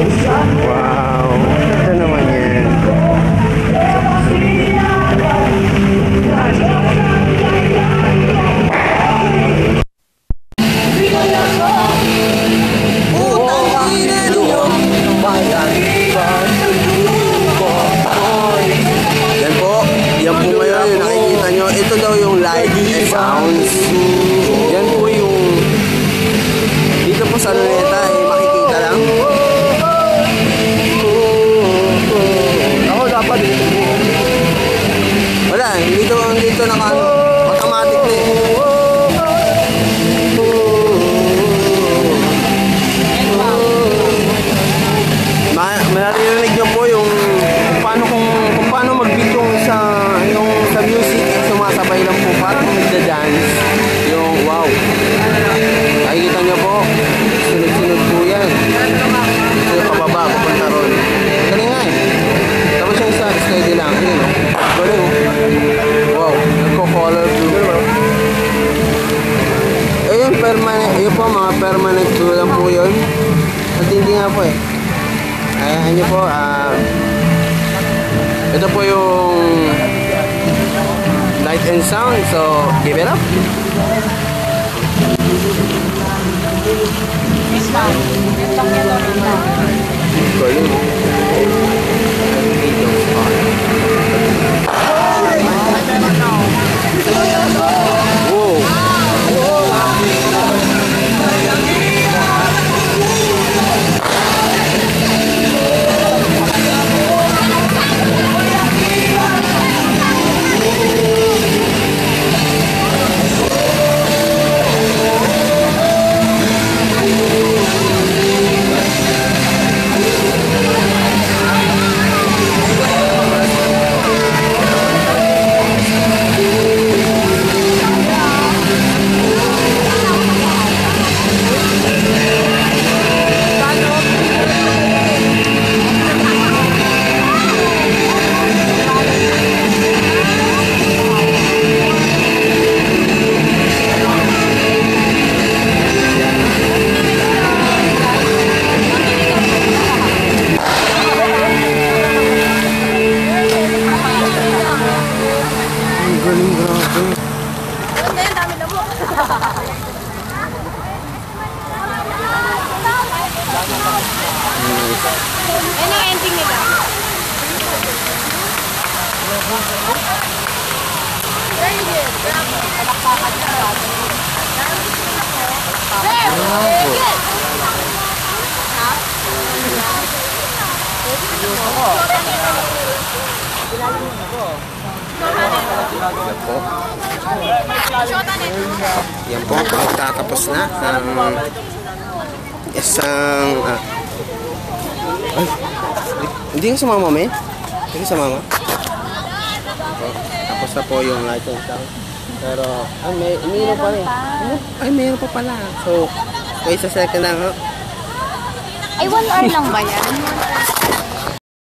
Wow, ito naman yan. Yan po ngayon yung nakikita nyo. Ito daw yung light and sounds. Yan po yung dito po sa luneta makikita lang. Ako dapat wala, dito naka automatic na eh. Maririnig nyo po yung kung paano mag-beat yung sa music, sumasabay lang po parang nagda-dance yung wow. Nakikita nyo po, sunod-sunod po yan. So pababa, pupunta ron. Galing nga eh. Tapos yung isa, steady lang. Galing. Wow, nagko-color blue. Ayun, permanent. Ayun po, mga permanent blue lang po yun. At hindi nga po eh. Ayan nyo po, ito po yung light and sound, so give it up. Galing. Yan ang ending nila. Very good. Bravo. Palakpakan niya. Very good. Yan po, magtatapos na ang isang ay, hindi ka sumama, men? Hindi ka sumama? Tapos na po yung light and sound. Pero, mayroon pa rin. Ay, mayroon pa pala. So, wait a second lang. Ay, 1 hour lang ba yan?